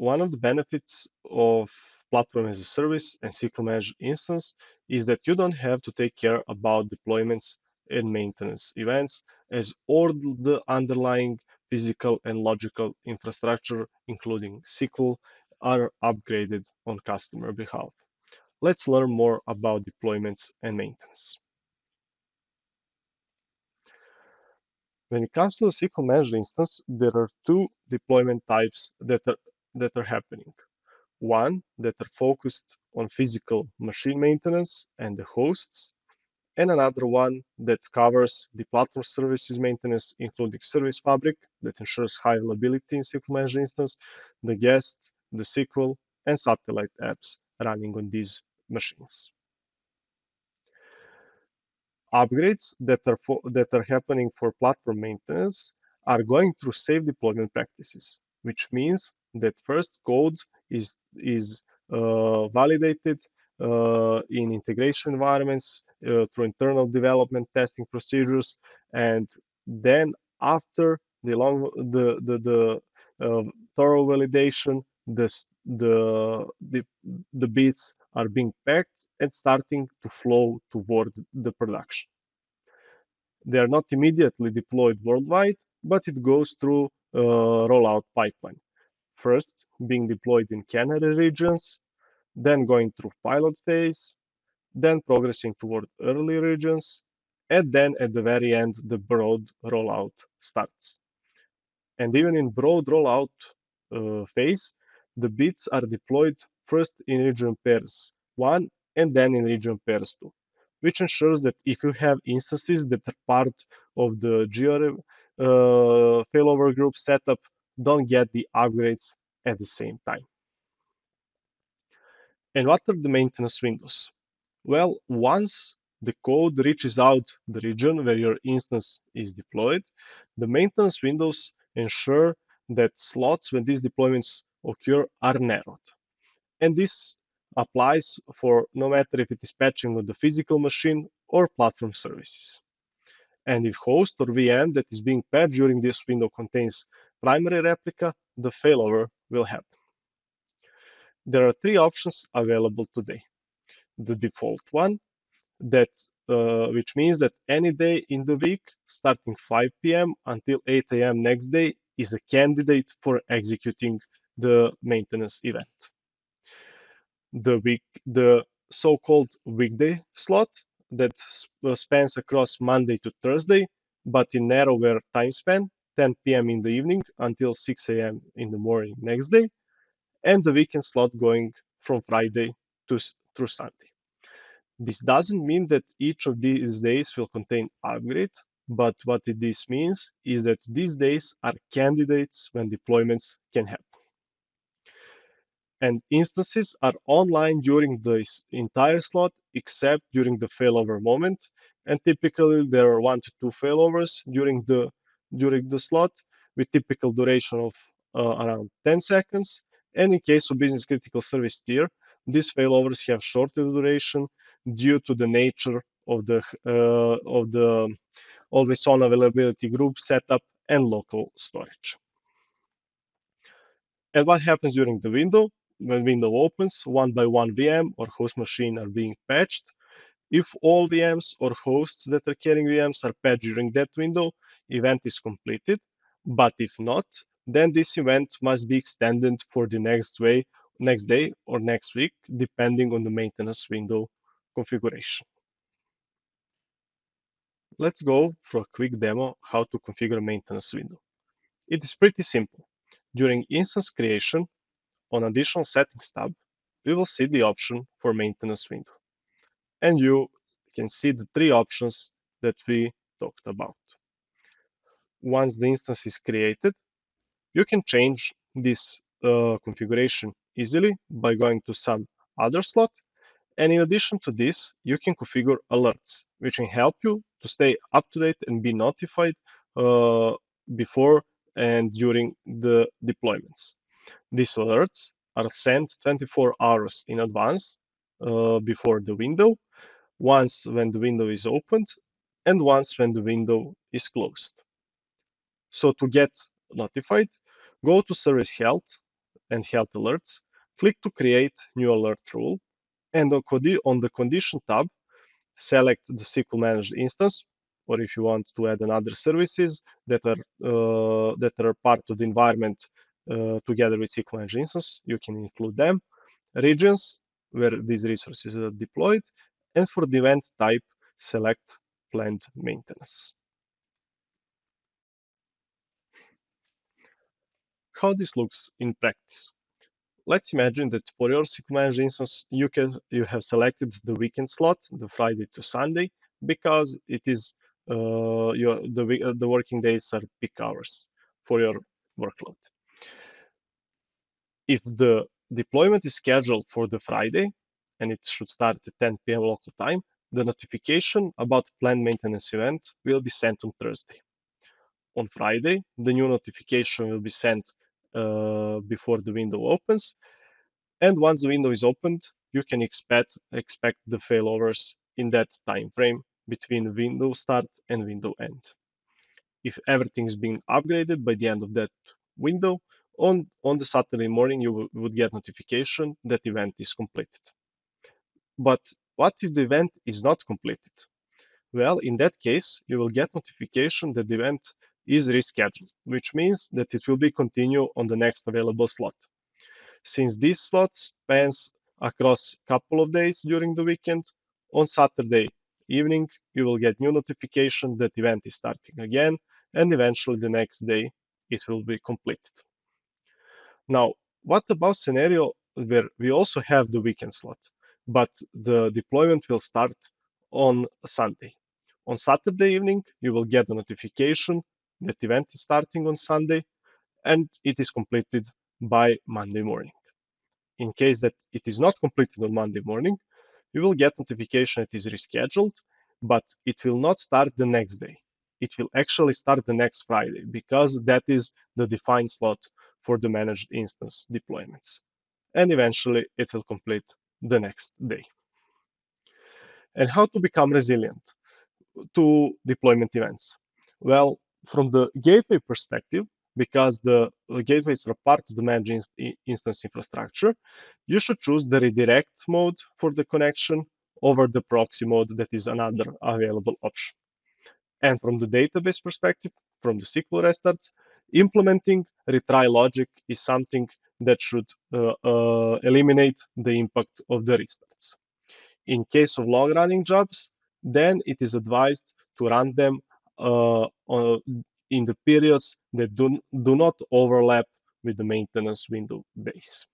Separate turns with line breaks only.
one of the benefits of platform as a service and SQL Managed instance is that you don't have to take care about deployments and maintenance events, as all the underlying physical and logical infrastructure, including SQL, are upgraded on customer behalf. Let's learn more about deployments and maintenance. When it comes to the SQL Managed instance, there are two deployment types that are happening. One that are focused on physical machine maintenance and the hosts, and another one that covers the platform services maintenance, including Service Fabric that ensures high availability in SQL Managed instance, the guest, the SQL, and satellite apps running on these machines. Upgrades that are happening for platform maintenance are going through safe deployment practices, which means that first code is validated in integration environments through internal development testing procedures, and then after the thorough validation, the bits are being packed and starting to flow toward the production. They are not immediately deployed worldwide, but it goes through a rollout pipeline. First, being deployed in Canary regions, then going through pilot phase, then progressing toward early regions, and then at the very end, the broad rollout starts. And even in broad rollout phase, the bits are deployed first in region pairs 1 and then in region pairs 2, which ensures that if you have instances that are part of the GRM failover group setup, don't get the upgrades at the same time. And what are the maintenance windows? Well, once the code reaches out the region where your instance is deployed, the maintenance windows ensure that slots when these deployments occur are narrowed. And this applies for no matter if it is patching on the physical machine or platform services. And if host or VM that is being patched during this window contains primary replica, the failover will happen. There are three options available today. The default one, which means that any day in the week, starting 5 p.m. until 8 a.m. next day, is a candidate for executing the maintenance event. The so-called weekday slot that spans across Monday to Thursday, but in narrower time span, 10 p.m. in the evening until 6 a.m. in the morning next day, and the weekend slot going from Friday through Sunday. This doesn't mean that each of these days will contain upgrade, but what this means is that these days are candidates when deployments can happen. And instances are online during this entire slot except during the failover moment, and typically there are 1 to 2 failovers during the slot with typical duration of around 10 seconds. And in case of business critical service tier, these failovers have shorter duration due to the nature of the always on availability group setup and local storage. And what happens during the window? When window opens, one by one VM or host machine are being patched. If all VMs or hosts that are carrying VMs are patched during that window, event is completed. But if not, then this event must be extended for the next day or next week, depending on the maintenance window configuration. Let's go for a quick demo how to configure a maintenance window. It is pretty simple. During instance creation, on additional settings tab, we will see the option for maintenance window. And you can see the three options that we talked about. Once the instance is created, you can change this configuration easily by going to some other slot. And in addition to this, you can configure alerts, which can help you to stay up to date and be notified before and during the deployments. These alerts are sent 24 hours in advance before the window, once when the window is opened, and once when the window is closed. So to get notified, go to Service Health and health alerts, click to create new alert rule, and on the condition tab, select the SQL managed instance, or if you want to add another services that are part of the environment together with SQL managed instance, you can include them. Regions where these resources are deployed, and for the event type, select planned maintenance. How this looks in practice. Let's imagine that for your SQL Managed instance, you have selected the weekend slot, the Friday to Sunday, because it is the working days are peak hours for your workload. If the deployment is scheduled for the Friday, and it should start at 10 p.m. local time, the notification about planned maintenance event will be sent on Thursday. On Friday, the new notification will be sent before the window opens, and once the window is opened, you can expect the failovers in that time frame between window start and window end. If everything is being upgraded by the end of that window, on the Saturday morning, you would get notification that event is completed. But what if the event is not completed? Well, in that case, you will get notification that the event is rescheduled, which means that it will be continued on the next available slot. Since this slot spans across a couple of days during the weekend, on Saturday evening, you will get new notification that the event is starting again, and eventually the next day it will be completed. Now, what about scenario where we also have the weekend slot, but the deployment will start on Sunday? On Saturday evening, you will get a notification that the event is starting on Sunday, and it is completed by Monday morning. In case that it is not completed on Monday morning, you will get notification it is rescheduled, but it will not start the next day. It will actually start the next Friday because that is the defined slot for the managed instance deployments. And eventually it will complete the next day. And how to become resilient to deployment events? Well, from the gateway perspective, because the gateways are part of the managed instance infrastructure, you should choose the redirect mode for the connection over the proxy mode that is another available option. And from the database perspective, from the SQL restarts, implementing retry logic is something that should eliminate the impact of the restarts. In case of long-running jobs, then it is advised to run them in the periods that do not overlap with the maintenance window base.